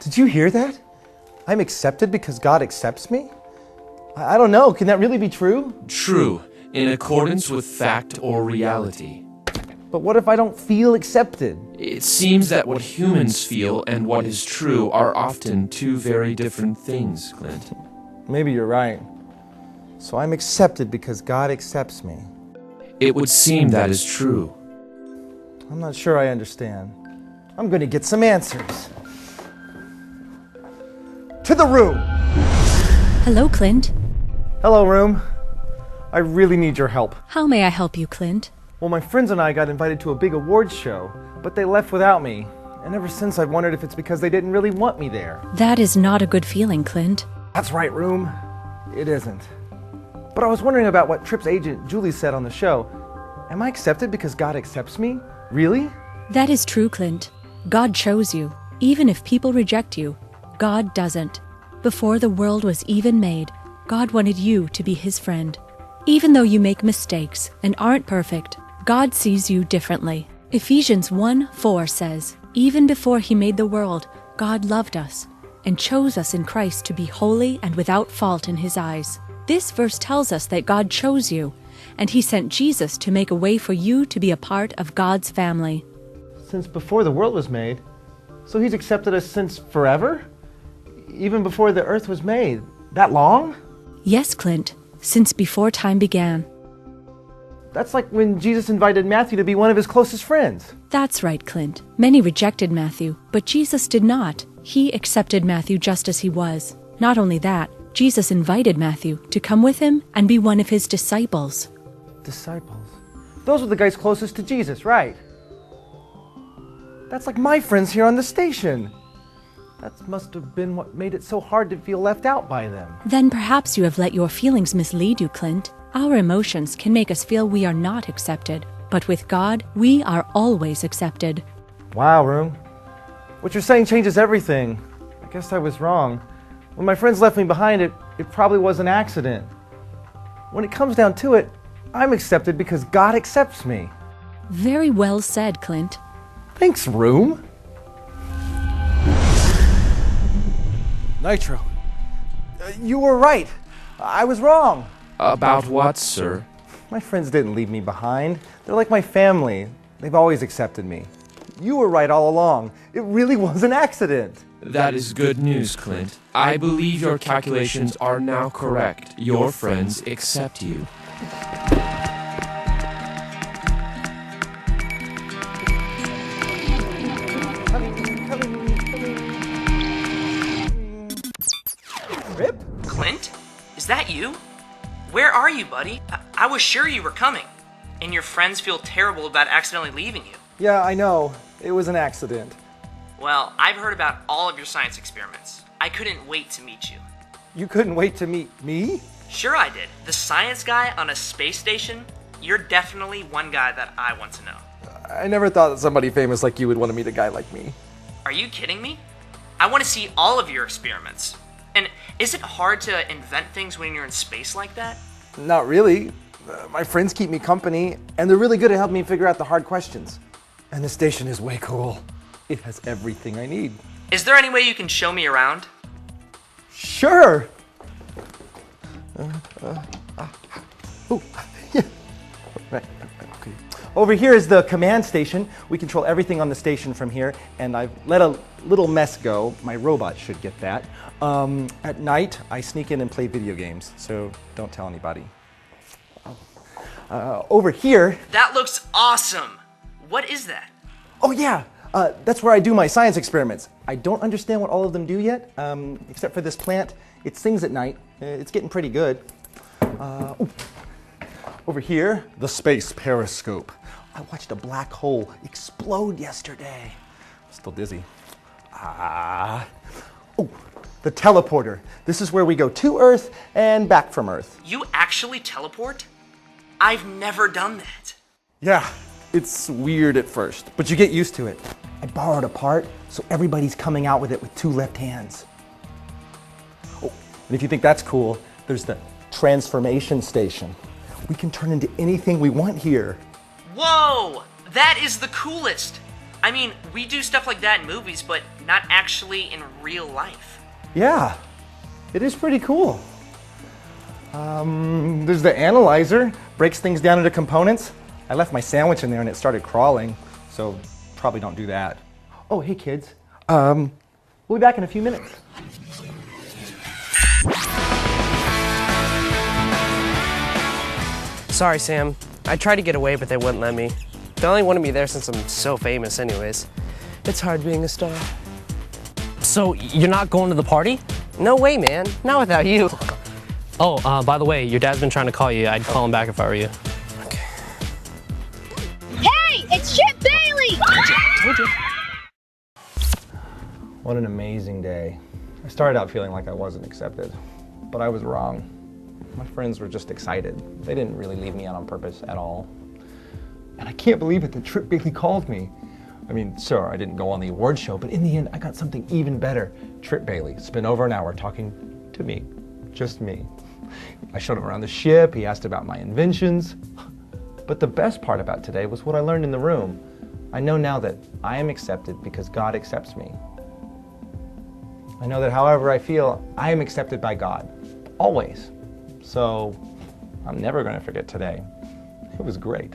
Did you hear that? I'm accepted because God accepts me? I don't know. Can that really be true? True, in accordance with fact or reality. But what if I don't feel accepted? It seems that what humans feel and what is true are often two very different things, Clint. Maybe you're right. So I'm accepted because God accepts me. It would seem that is true. I'm not sure I understand. I'm going to get some answers. To the room! Hello, Clint. Hello, room. I really need your help. How may I help you, Clint? Well, my friends and I got invited to a big awards show, but they left without me. And ever since I've wondered if it's because they didn't really want me there. That is not a good feeling, Clint. That's right, room. It isn't. But I was wondering about what Tripp's agent, Julie, said on the show. Am I accepted because God accepts me? Really? That is true, Clint. God chose you. Even if people reject you, God doesn't. Before the world was even made, God wanted you to be His friend. Even though you make mistakes and aren't perfect, God sees you differently. Ephesians 1:4 says, "Even before He made the world, God loved us and chose us in Christ to be holy and without fault in His eyes." This verse tells us that God chose you, and He sent Jesus to make a way for you to be a part of God's family. Since before the world was made? So He's accepted us since forever? Even before the earth was made? That long? Yes, Clint, since before time began. That's like when Jesus invited Matthew to be one of His closest friends. That's right, Clint. Many rejected Matthew, but Jesus did not. He accepted Matthew just as he was. Not only that, Jesus invited Matthew to come with Him and be one of His disciples. Disciples? Those were the guys closest to Jesus, right? That's like my friends here on the station. That must have been what made it so hard to feel left out by them. Then perhaps you have let your feelings mislead you, Clint. Our emotions can make us feel we are not accepted, but with God, we are always accepted. Wow, Room. What you're saying changes everything. I guess I was wrong. When my friends left me behind, it probably was an accident. When it comes down to it, I'm accepted because God accepts me. Very well said, Clint. Thanks, Room. Nitro. You were right. I was wrong. About what, sir? My friends didn't leave me behind. They're like my family. They've always accepted me. You were right all along. It really was an accident. That is good news, Clint. I believe your calculations are now correct. Your friends accept you. Rip? Clint? Is that you? Where are you, buddy? I was sure you were coming. And your friends feel terrible about accidentally leaving you. Yeah, I know. It was an accident. Well, I've heard about all of your science experiments. I couldn't wait to meet you. You couldn't wait to meet me? Sure I did. The science guy on a space station? You're definitely one guy that I want to know. I never thought that somebody famous like you would want to meet a guy like me. Are you kidding me? I want to see all of your experiments. And is it hard to invent things when you're in space like that? Not really. My friends keep me company, and they're really good at helping me figure out the hard questions. And the station is way cool. It has everything I need. Is there any way you can show me around? Sure! Yeah. Right, okay. Over here is the command station. We control everything on the station from here, and I've let a little mess go. My robot should get that. At night, I sneak in and play video games, so don't tell anybody. Over here... That looks awesome! What is that? Oh yeah, that's where I do my science experiments. I don't understand what all of them do yet, except for this plant. It sings at night. It's getting pretty good. Over here, the space periscope. I watched a black hole explode yesterday. I'm still dizzy. Oh, the teleporter. This is where we go to Earth and back from Earth. You actually teleport? I've never done that. Yeah, it's weird at first, but you get used to it. I borrowed a part, so everybody's coming out with it with two left hands. Oh, and if you think that's cool, there's the transformation station. We can turn into anything we want here. Whoa! That is the coolest! I mean, we do stuff like that in movies, but not actually in real life. Yeah, it is pretty cool. There's the analyzer, breaks things down into components. I left my sandwich in there and it started crawling, so probably don't do that. Oh, hey kids. We'll be back in a few minutes. Sorry, Sam. I tried to get away, but they wouldn't let me. They only wanted me there since I'm so famous anyways. It's hard being a star. So, you're not going to the party? No way, man. Not without you. Oh, by the way, your dad's been trying to call you. I'd call him back if I were you. Hey, it's Chip Bailey! Told you. What an amazing day. I started out feeling like I wasn't accepted, but I was wrong. My friends were just excited. They didn't really leave me out on purpose at all. And I can't believe it that Trip Bailey called me. I mean, sure, I didn't go on the award show, but in the end, I got something even better. Trip Bailey spent over an hour talking to me, just me. I showed him around the ship, he asked about my inventions. But the best part about today was what I learned in the room. I know now that I am accepted because God accepts me. I know that however I feel, I am accepted by God, always. So I'm never going to forget today. It was great.